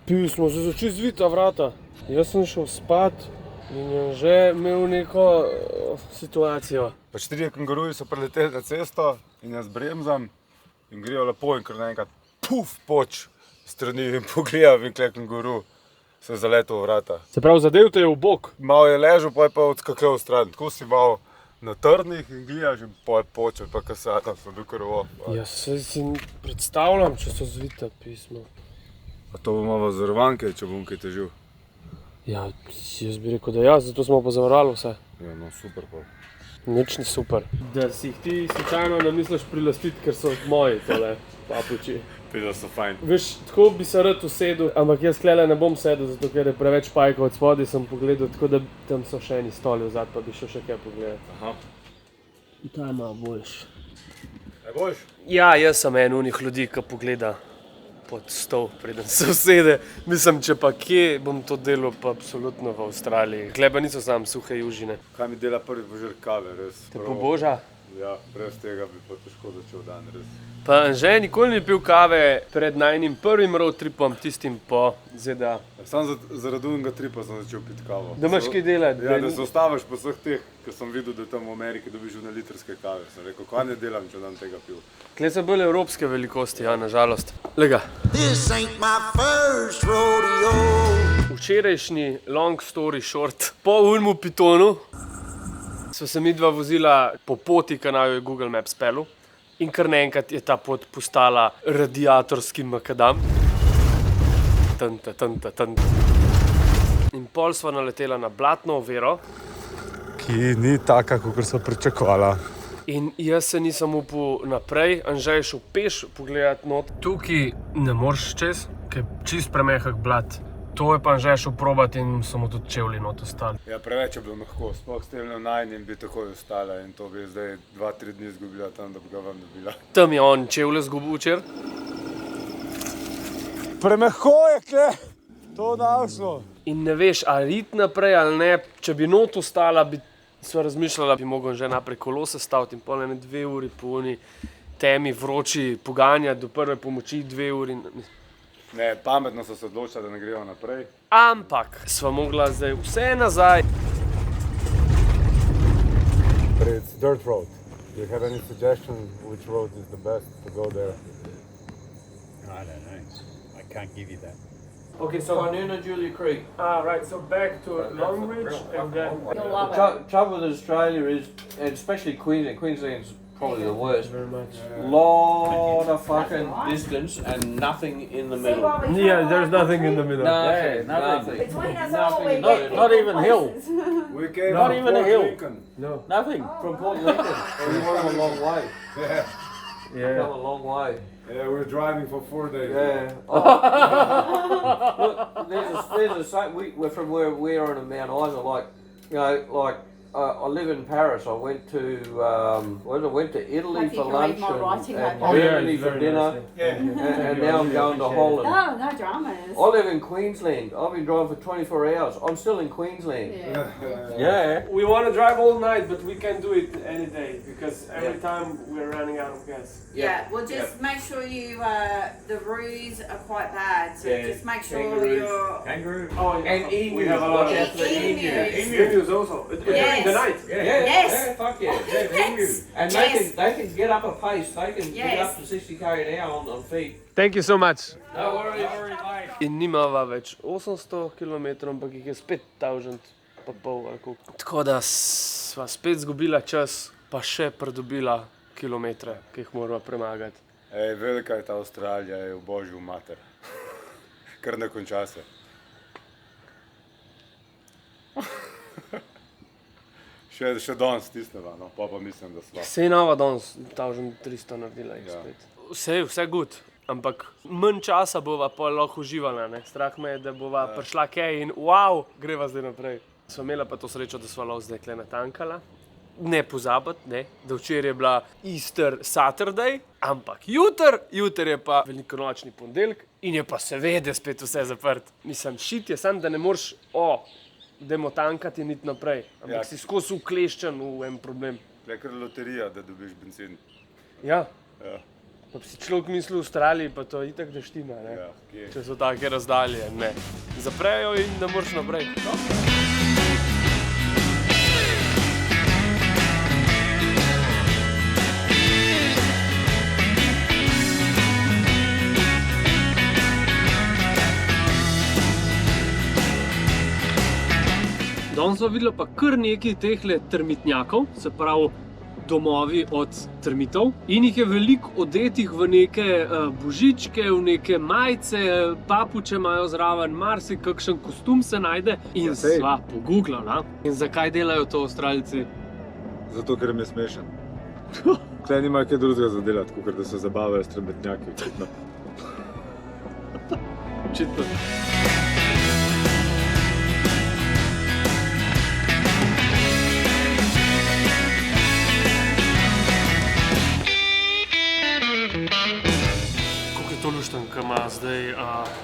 Pil smo se začeli zvita vrata. Jaz sem šel spat in je že imel neko situacijo. Pač 3 kanguruji so preleteli na cesto in jaz bremzam in grejo lepo in kar naenkrat puf poč strani in pogledam in kle kanguru se je zaletel v vrata. Se pravi, zadev te je v bok. Malo je ležal, pa je pa odskakal v stran. Tako si malo na trdnih in gledaš in pa je počel, pa kasata sem bil krvo. Ja, se si predstavljam, če so zvita pisma. A to bomo v zarovanke, če bom kaj težil? Ja, jaz bi rekel, da ja, zato smo pa zavarali vse. Ja, no super pa. Nič ni super. Da si jih ti slučajno ne misliš prilastiti, ker so moji tole papuči. Pila so fajn. Veš, tako bi se rad usedel, ampak jaz tlele ne bom sedel, zato ker je preveč pajka od spodaj, sem pogledal, tako da tam so še eni stoli vzad, pa bi šel še kaj pogledati. Aha. Ta je malo boljš. Ne boš? Ja, jaz sem en unih ljudi, ki pogleda pod stol, preden se usede. Mislim, če pa kje bom to delal, pa absolutno v Avstraliji. Gleba niso sam suhe južine. Kaj mi dela prvi požir kave, res. Te poboža? Ja, brez tega bi pa težko začel dan, res. Pa Anže nikoli ni pil kave pred najnim prvim road tripom, tistim po ZDA. Sam zaradi unega tripa sem začel piti kavo. Da imaš kaj delati? Ja, da se ostaviš po vseh teh, ker sem videl, da tam v Ameriki dobiš na litrske kave. Sem rekel, kaj ne delam, če dan tega pil. Tle so bolj evropske velikosti, ja, nažalost. Lega. This ain't my first rodeo. Včerajšnji long story short, po unmu pitonu sva se midva vozila po poti, ki naju je Google Maps pelil. In kar naenkrat je ta pot postala radiatorski makadam. Tanta. In pol sva naletela na blatno oviro. Ki ni taka, kakor sem pričakovala. In jaz se nisem upal naprej, Anže je šel peš pogledat not. Tukaj ne moreš čez, ker je čist premehak blat. To je pa Anže šel probat in so mu tudi čevlji not ostali. Ja, preveč je bilo mehko, sploh s tem najnim bi takoj ostala in to bi zdaj 2-3 dni izgubila tam, da bi ga vam dobila. Tam je on čevlje zgubil včer. Premehko je, kle! To našlo. In ne veš, ali iti naprej ali ne. Če bi not ostala, bi sva razmišljala, bi mogel že naprej kolo sestaviti in pol 2 uri po oni temi vroči poganja do prve pomoči 2 uri. Ne, pametno so se odločila, da ne grejo naprej. Ampak sva mogla zdaj vse nazaj. But it's dirt road. Do you have any suggestion which road is the best to go there? I don't know. I can't give you that. Okay, so Carnuna Julia Creek. right, so back to Longridge and then... The trouble with Australia is, and especially Queensland, Queensland's probably the worst. Very much. Lot of fucking distance and nothing in the middle. Yeah, there's nothing in the middle. Nothing. Between us all, we Not- get not even hill. We came Not from even a Port hill. Lincoln. No. Nothing from Port Lincoln. We've come a long way. Yeah. Come a long way. Yeah, we're driving for 4 days. Yeah. Look, there's a site. We're from where we are in Mount Isa. Like, you know, like I live in Paris. I went to went to Italy Like you for can read lunch my writing, and okay. Germany for dinner, and now I'm going to Holland. No dramas. I live in Queensland. I've been driving for 24 hours. I'm still in Queensland. Yeah. Yeah. We want to drive all night, but we can do it any day because every time we're running out of gas. Yeah, well just make sure you, the roos are quite bad, so Yeah, just make sure kangaroos. you're... Kangaroo. Oh, And emus. we have a lot Watch of out for the Emus. emus also. During the night. Yeah. Yes. Yeah, fuck yeah. Yes. And Yes. they can get up a pace. They can get Yes. up to 60 km an hour on feet. Thank you so much. No worries, mate. In nimava več 800 km, ampak jih je spet 1000 pa pol ali koliko. Tako da sva spet zgubila čas, pa še pridobila kilometre, ki jih morava premagati. Ej, velika je ta Avstralija, je v božju mater. Kar ne konča se. Še danes stisneva, no, pa mislim, da sva. Sej nova danes 1300 naredila jih Ja. spet. Vse good, ampak manj časa bova pa lahko uživala, ne? Strah me je, da bova prišla kaj in wow, greva zdaj naprej. Sva imela pa to srečo, da sva lahko zdaj kle natankala. Ne pozabiti, ne, da včeraj je bila Easter Saturday, ampak jutr je pa velikonočni ponedeljek in je pa seveda spet vse zaprt. Mislim, shit je sam, da ne moreš, dajmo tankati in iti naprej, ampak Ja. si skozi ukleščen v en problem. Je kar loterija, da dobiš bencin. Ja, Ja. Pa bi si človek mislil v Avstraliji, pa to itak da štima, ne? Ja, kje? Če so take razdalje, ne. Zaprejo in ne moreš naprej. Danes smo videli pa kar nekaj tehle termitnjakov, se pravi domovi od termitov. In jih je veliko odetih v neke božičke, v neke majice, papuče imajo zraven, marsikakšen kostum se najde. In sva pogooglala. In zakaj delajo to Avstralci? Zato, ker jim je smešen. Tle nimajo kaj drugega za delati, kakor da se zabavajo s termitnjaki, očitno. Očitno. To lušten, ki ima zdaj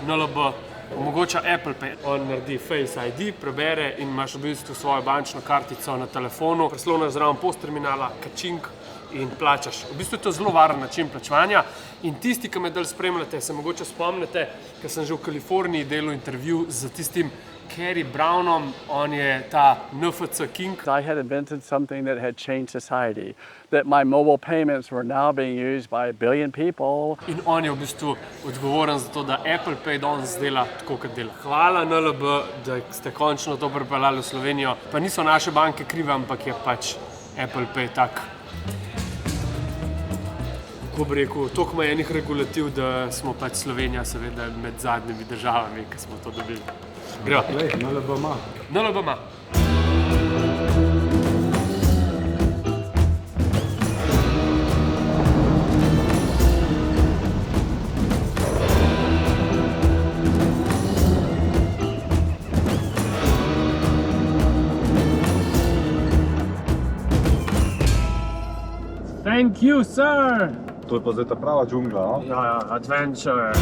NLB, omogoča Apple Pay. On naredi Face ID, prebere in imaš v bistvu svojo bančno kartico na telefonu, prisloniš zraven post terminala, kačink in plačaš. V bistvu je to zelo varen način plačevanja in tisti, ki me dalj spremljate, se mogoče spomnite, ker sem že v Kaliforniji delal intervju z tistim Kerry Brownom, on je ta NFC king. I had invented something that had changed society, that my mobile payments were now being used by 1 billion people. In on je v bistvu odgovoren za to, da Apple Pay danes dela tako, kot dela. Hvala NLB, da ste končno to pripeljali v Slovenijo. Pa niso naše banke krive, ampak je pač Apple Pay tak. Kako bi rekel, toliko ima enih regulativ, da smo pač Slovenija seveda med zadnjimi državami, ki smo to dobili. Greva. Lej, NLB ima. NLB ima. Thank you, sir! To je pa zdaj ta prava džungla, no? Ja, adventure.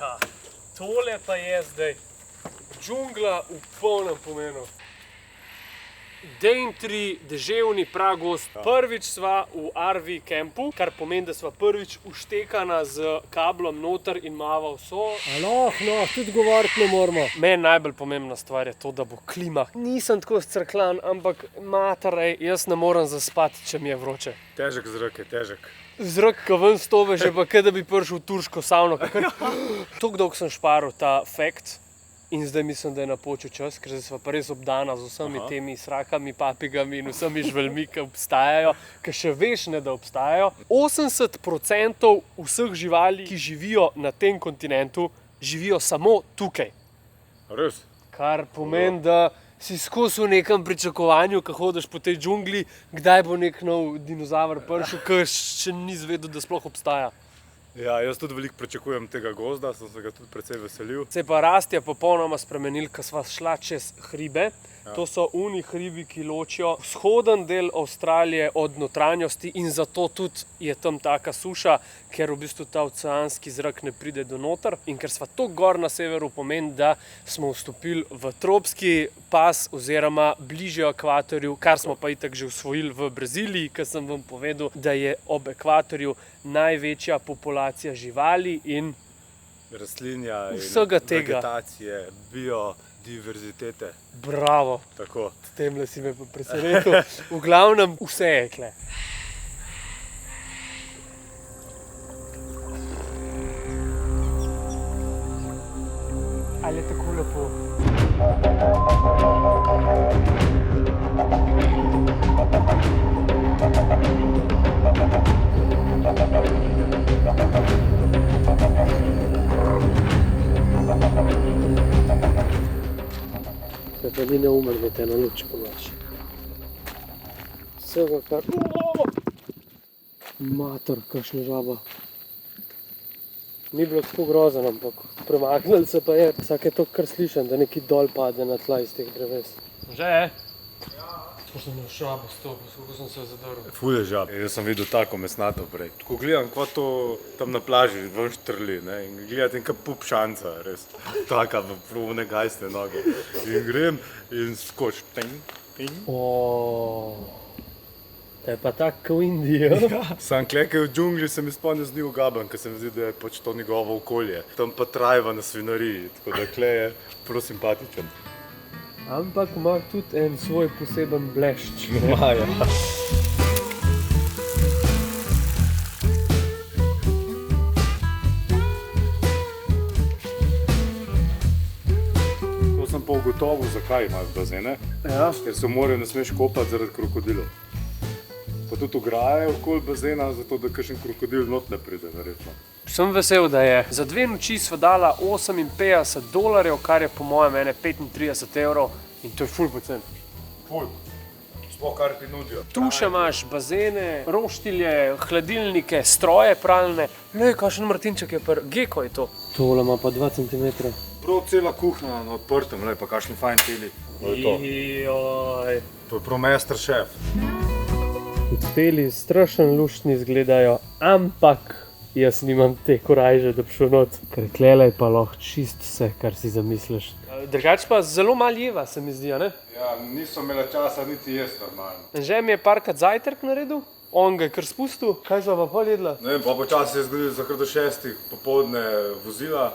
Ja, tole pa je zdaj džungla v polnem pomenu. Daintree, deževni pragost. Prvič sva v RV kampu, kar pomeni, da sva prvič uštekana z kablom noter in imava vso. No, tudi govoriti ne moramo. Meni najbolj pomembna stvar je to, da bo klima. Nisem tako scrklan, ampak materej, jaz ne morem zaspati, če mi je vroče. Težek zrak je, težek. Zrak, ko ven stove, že pa kaj, da bi prišel v turško savno. Tako dolgo sem šparil ta fact in zdaj mislim, da je napočil čas, ker zdaj sva pa res obdana z vsemi temi srakami, papigami in vsemi žvelmi, ki obstajajo, ki še veš ne, da obstajajo. 80% vseh živali, ki živijo na tem kontinentu, živijo samo tukaj. Res? Kar pomeni, da si skozi v nekem pričakovanju, ko hodiš po tej džungli, kdaj bo nek nov dinozaver prišel, ki še ni zvedel, da sploh obstaja. Ja, jaz tudi veliko pričakujem tega gozda, sem se ga tudi precej veselil. Se je pa rast je popolnoma spremenil, ko sva šla čez hribe. To so oni hribi, ki ločijo vzhoden del Avstralije od notranjosti in zato tudi je tam taka suša, ker v bistvu ta oceanski zrak ne pride do noter. In ker sva tako gor na severu, pomeni, da smo vstopili v tropski pas oziroma bližje ekvatorju, kar smo pa itak že osvojili v Braziliji, ker sem vam povedal, da je ob ekvatorju največja populacija živali in Rastlinja in vsega tega. Vegetacije, biodiverzitete. Bravo! Tako. S temle si me pa presenetil. V glavnem, vse je kle. Ali je tako lepo? da ni neumen imeti eno lučko noč. Vsega kar... Mater, kakšna žaba. Ni bilo tako grozno, ampak premaknili se pa je. Vsake to kar slišam, da neki dol pade na tla iz teh dreves. Že je? Tako sem imel šabo s to, kako sem se zadrl. Ful je žab. Jaz sem videl tako mesnato prej. Ko gledam, kva to tam na plaži ven štrli, ne, in gledam neka pup šanca, res. Taka v prvne gajste noge. In grem in skoč. Ting, ting. To je pa tako v Indiji, ja? Sam klekaj v džungli se mi spomnil z njim gaben, ker se mi zdi, da je pač to njegovo okolje. Tam pa trajva na svinariji, tako da kle je prav simpatičen. Ampak ima tudi en svoj poseben blešč. Maja. To sem pa ugotovil, zakaj imaš bazene. Ja. Ker se v morju ne smeš kopati zaradi krokodilov. Pa tudi ograje okoli bazena, zato da kakšen krokodil not ne pride, verjetno. Sem vesel, da je. Za 2 noči sva dala $58, kar je po mojem ene 35 evrov in to je ful pocen. Ful. Sploh kar ti nudijo. Tu še imaš bazene, roštilje, hladilnike, stroje pralne. Lej, kakšen Martinček je Geko je to. Tole ima pa 2 cm. Prav cela kuhna na odprtem, lej, pa kakšni fajn celi. To je to. Joj. To je prav master šef. Odpeli strašno luštni izgledajo, ampak jaz nimam te korajže, da bi šel not. Ker klele je pa lahko čist vse, kar si zamisliš. Drugače pa zelo malo jeva, se mi zdi, a ne? Ja, niso imela časa niti jesti normalno. Že mi je parkrat zajtrk naredil, on ga je kar spustil. Kaj sva pa pol jedla? Ne vem, pa počasi se je zgodilo za kar do 6 popoldne vozila,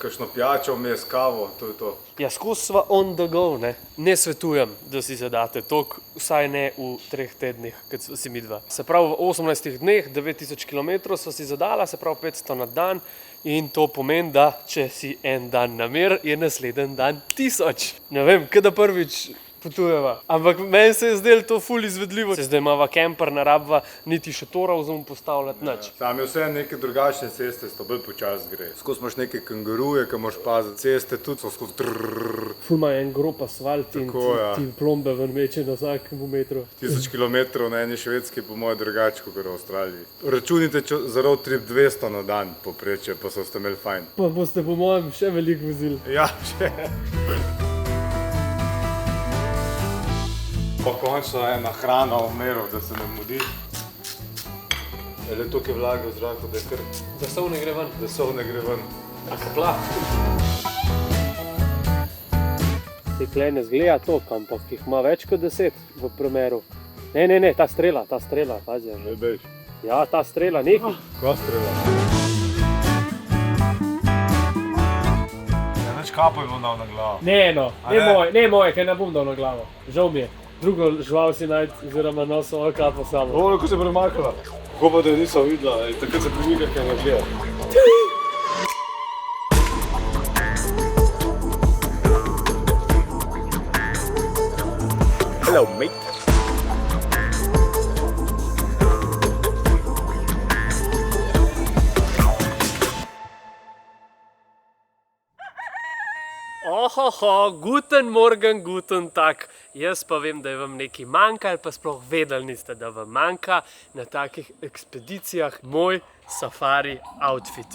kakšno pijačo, vmes kavo, to je to. Ja, skozi sva on the go, ne? Ne svetujem, da si zadate toliko, vsaj ne v 3 tednih, kot si midva. Se pravi, v 18 dneh, 9000 km sva si zadala, se pravi 500 na dan. In to pomeni, da če si en dan namer, je naslednji dan 1000. Ne vem, kada prvič potujeva. Ampak meni se je zdelo to ful izvedljivo. Se zdaj imava kemper, ne rabva niti šotora vzum postavljati nič. Tam je vse neke drugačne ceste, sto bolj počas gre. Skozi imaš neke kanguruje, ki moraš paziti ceste, tudi so skozi trrrr. Ful ima en grob asfalt in Tako, ja. ti plombe ven meče na vsakem metru. 1000 km na eni Švedski po moje drugače, kot v Avstraliji. Računite za road trip 200 na dan poprečje, pa so ste imeli fajn. Pa boste po mojem še veliko vozili. Ja, še. Pa končno ena hrana umeril, da se ne mudi. Le tukaj vlage v zraku, da je kar... Da sol ne gre ven. Da sol ne gre ven. A kapla. Se klej ne zgleda toliko, ampak jih ima več kot 10 v primeru. Ne, ta strela, pazi. Ne bež. Ja, ta strela, nekaj. Kva strela? Ja, več kapo je bom dal na glavo. Ne moje, kaj ne bom dal na glavo. Žal mi je. Drugo žival si najti, oziroma nosil svojo kapo samo. Ovo, ko se je premakala. Kako pa da je nisem videla, takrat se premika, kaj ne gleda. Hello, mate. Ohoho, guten Morgen, guten Tag. Jaz pa vem, da je vam nekaj manjka ali pa sploh vedeli niste, da vam manjka na takih ekspedicijah moj safari outfit.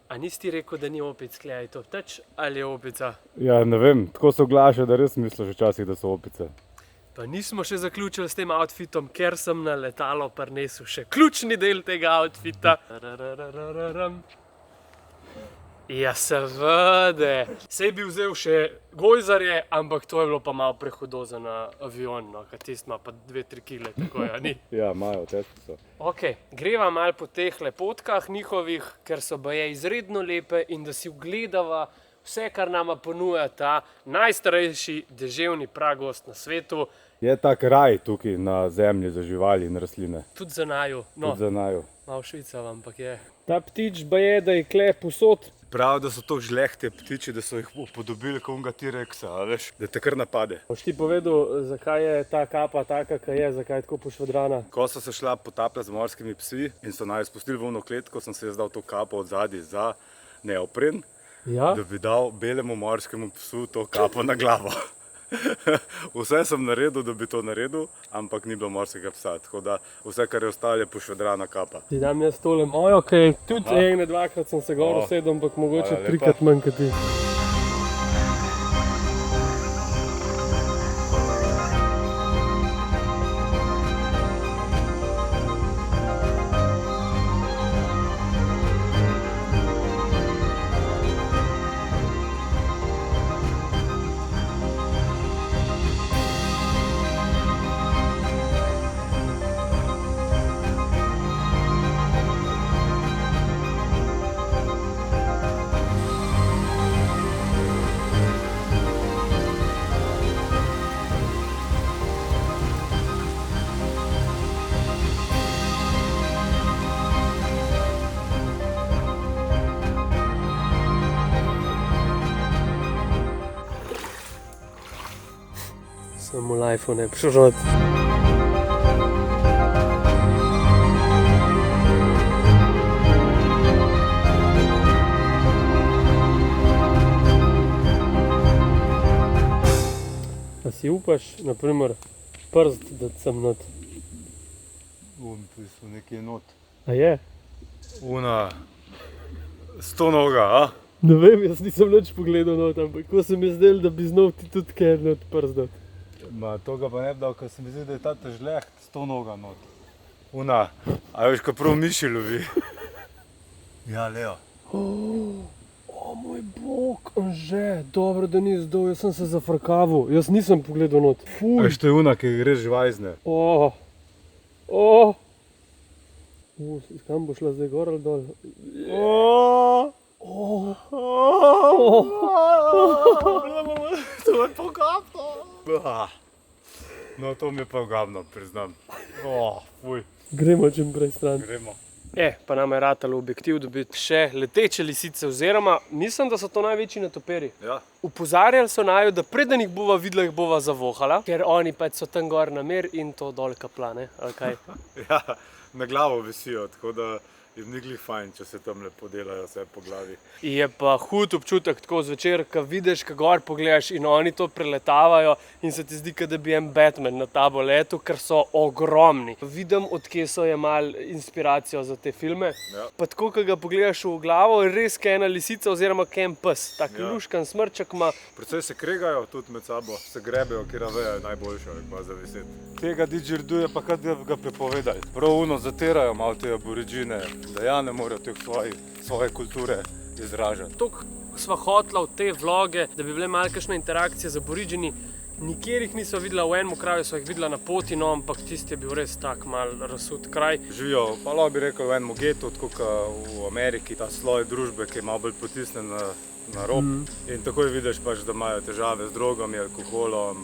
A nisi ti rekel, da ni opic, klej, to ptač ali je opica? Ja, ne vem, tako se oglaša, da res misliš včasih, da so opice. Pa nismo še zaključili s tem outfitom, ker sem na letalo prinesel še ključni del tega outfita. Ja, seveda. Sej bi vzel še gojzarje, ampak to je bilo pa malo prehudo za na avion, no, ker tist ima pa 2-3 kile, tako ja, ni. Ja, imajo, težko so. Ok, greva malo po teh lepotkah njihovih, ker so baje izredno lepe in da si ogledava vse, kar nama ponuja ta najstarejši deževni pragost na svetu. Je tak raj tukaj na zemlji za živali in rastline. Tudi za naju. No, Tudi za naju. malo švicav, ampak je. Ta ptič baje, da je kle posod. Prav, da so to žlehte ptiči, da so jih upodobili kot unga T-rexa, a veš, da te kar napade. Boš ti povedal, zakaj je ta kapa taka, kaj je, zakaj je tako pošvedrana? Ko so se šla potapljati z morskimi psi in so naj spustili v ono kletko, sem se jaz dal to kapo od zadaj za neopren, Ja? da bi dal belemu morskemu psu to kapo na glavo. Vse sem naredil, da bi to naredil, ampak ni bilo morskega psa, tako da vse, kar je ostalo, je pošvedrana kapa. Ti dam jaz tole mojo, okay. Tudi ene, dvakrat sem se gor usedel, ampak mogoče hvala lepa. 3-krat manj kot ti. Samo v lifeu ne prišel. A si upaš, naprimer, prst dati sem not? Tu so nekje not. A je? Una 100 noga, a? Ne vem, jaz nisem nič pogledal not, ampak ko se mi je zdelo, da bi znal ti tudi kaj not prst dati. Ma, toga pa ne bi dal, ker se mi zdi, da je ta težleht 100 noga not. Una, a veš, ko prav miši lovi. Ja, Leo. O moj bog, Anže, dobro, da ni zdol, jaz sem se zafrkaval, jaz nisem pogledal not. Fuj. Veš, to je una, ki gre živajzne. Kam bo šla zdaj gor ali dol? To je pogabno. No, to mi je pa pogabno, priznam. Fuj. Gremo čim prej stran. Gremo. Pa nam je ratalo objektiv dobiti še leteče lisice, oziroma mislim, da so to največji netoperi. Ja. Upozarjali so naju, da preden jih bova videla, jih bova zavohala, ker oni pač so tam gor na mer in to dol kapla, ne? Ali kaj? Ja, na glavo visijo, tako da jim ni glih fajn, če se tam lepo delajo vse po glavi. Je pa hud občutek tako zvečer, ko vidiš, ko gor pogledaš in oni to preletavajo in se ti zdi, da bi en Batman na tabo letel, ker so ogromni. Vidim, odkje so jemali inspiracijo za te filme. Ja. Pa tako, ko ga pogledaš v glavo, je res kaj ena lisica oziroma kaj en pes. Tak luškan smrček ima. Predvsej se kregajo tudi med sabo, se grebejo, kjer veja je najboljša, ima za viseti. Tega didžerduje pa kad ga prepovedali. Prav uno zatirajo malo te aboriđine, da ja ne morejo teh svoje kulture izražati. Tok sva hotla v te vloge, da bi bile malo kakšne interakcije z aboriđini. Nikjer jih nisva videla v enem kraju, sva jih videla na poti, no, ampak tisti je bil res tak mal razsut kraj. Živijo, pa lahko bi rekel, v enem getu, tako kot v Ameriki, ta sloj družbe, ki je malo bolj potisnen na rob. In takoj vidiš pač, da imajo težave z drogami, alkoholom.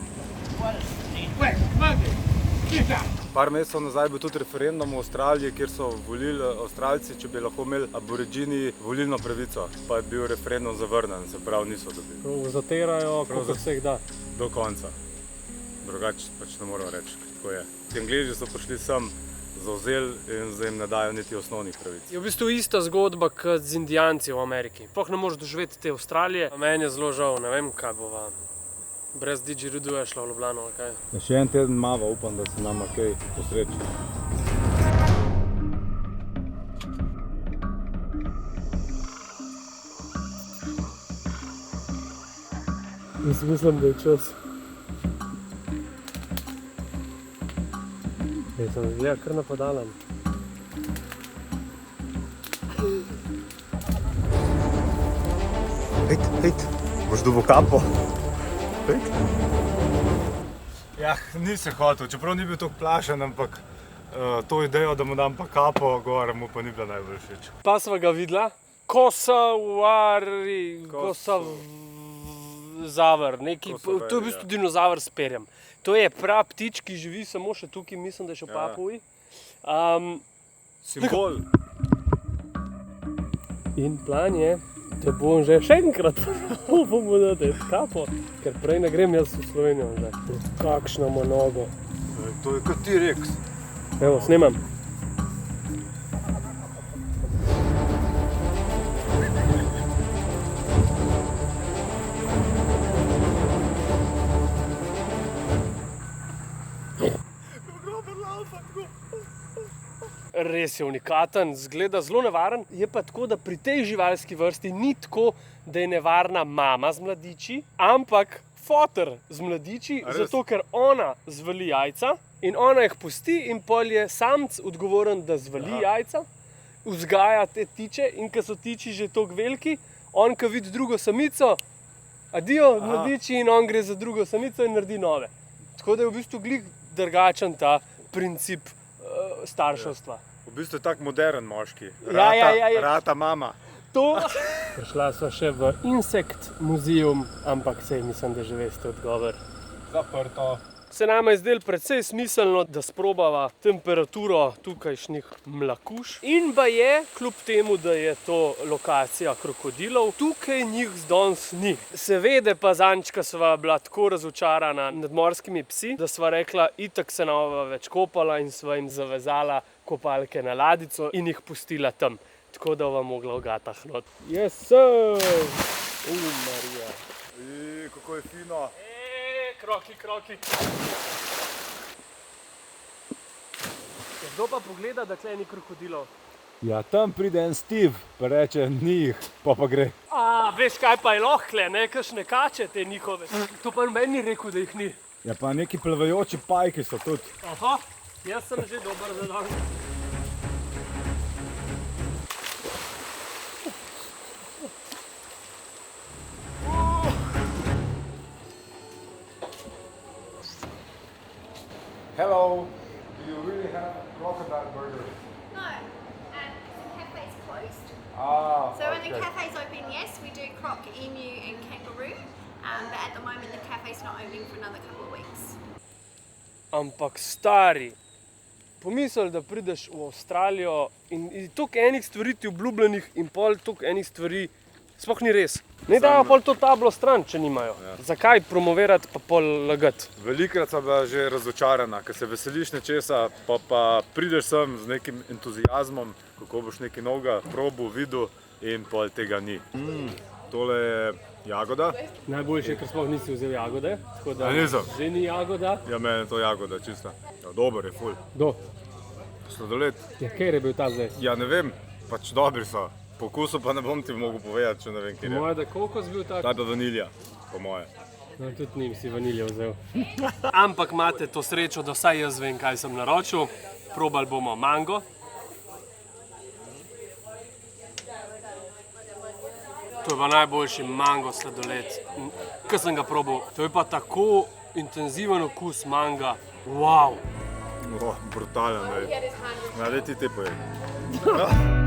Par mesecev nazaj je bil tudi referendum v Avstraliji, kjer so volili Avstralci, če bi lahko imeli aboriđini volilno pravico. Pa je bil referendum zavrnjen, se pravi niso dobili. Zatirajo, kako se jih da. Do konca. Drugače pač ne moramo reči, tako je. Angleži so prišli sem, zavzeli in zdaj jim ne dajo niti osnovnih pravic. Je v bistvu ista zgodba kot z Indijanci v Ameriki. Sploh ne moreš doživeti te Avstralije. Meni je zelo žal, ne vem, kaj bova. Brez didžeriduja šla v Ljubljano, ali kaj? Še en teden mava, upam, da se nama kaj posreči. Jaz mislim, da je čas. To mi gleda kar napadalen. Hejt, boš dobil kapo? Ja, nisem hotel, čeprav ni bil tako plašen, ampak to idejo, da mu dam pa kapo gor, mu pa ni bila najbolj všeč. Pa sva ga videla, Kosavar, to je v bistvu dinozaver s perjem. To je prav ptič, ki živi samo še tukaj, mislim, da je še v Papui. Simbol. In plan je, da bom že še enkrat bomo dati kapo, ker prej ne grem jaz v Slovenijo že. Kakšna ima nogo. To je kot T-Rex. Evo, snemam. Res je unikaten, zgleda zelo nevaren. Je pa tako, da pri tej živalski vrsti ni tako, da je nevarna mama z mladiči, ampak foter z mladiči, zato ker ona zvali jajca in ona jih pusti in pol je samc odgovoren, da zvali jajca, vzgaja te tiče in ko so tiči že toliko veliki, on ko vidi drugo samico, adijo mladiči in on gre za drugo samico in naredi nove. Tako da je v bistvu glih drugačen ta princip starševstva. V bistvu je tak modern moški. Ja. Rata mama. To. Prišla sva še v Insect muzeum, ampak sej mislim, da že veste odgovor. Zaprto. Se nama je zdelo precej smiselno, da sprobava temperaturo tukajšnjih mlakuž. In pa je, kljub temu, da je to lokacija krokodilov, tukaj njih danes ni. Seveda pa zanjčka sva bila tako razočarana nad morskimi psi, da sva rekla, itak se nova več kopala in sva jim zavezala kopalke na ladico in jih pustila tam. Tako da bova mogla v gatah not. Yes, sir! Marija. Kako je fino. Kroki. Kdo pa pogleda, da tle ni krokodilov? Ja, tam pride en Steve, pa reče njih, pa gre. Veš kaj pa je lahko, ne? Kakšne kače te njihove. To pa meni ni rekel, da jih ni. Ja, pa neki plavajoči pajki so tudi. Aha, jaz sem že dober za dan. Hello, do you really have crocodile burgers? No, the cafe's closed. Ah, So when the cafe's open, yes, we do croc, emu and kangaroo. But at the moment the cafe's not opening for another couple of weeks. Ampak stari, pomisli, da prideš v Avstralijo in toliko enih stvari ti obljubljenih in pol toliko enih stvari sploh ni res. Ne dajo pol to tablo stran, če nimajo. Ja. Zakaj promovirati pa pol lagati? Velikrat sem bila že razočarana, ker se veseliš nečesa, pa prideš sem z nekim entuziazmom, kako boš nekaj novega probil, videl in pol tega ni. Tole je jagoda. Najboljše je, ker sploh nisi vzel jagode, tako da nisem. že ni jagoda. Ja, meni je to jagoda čista. Ja, dober je, ful. Sladoled. Ja, kjer je bil ta zdaj? Ja, ne vem, pač dobri so. Po okusu pa ne bom ti mogel povedati, če ne vem, kjer je. Moje, da kokos bil tak? Ta je pa vanilja, po moje. No, tudi njim si vaniljo vzel. Ampak imate to srečo, da vsaj jaz vem, kaj sem naročil. Probali bomo mango. To je pa najboljši mango sladoled, ki sem ga probal. To je pa tako intenziven okus manga. Wow! Brutalen, daj. Ja, daj ti te pojedi.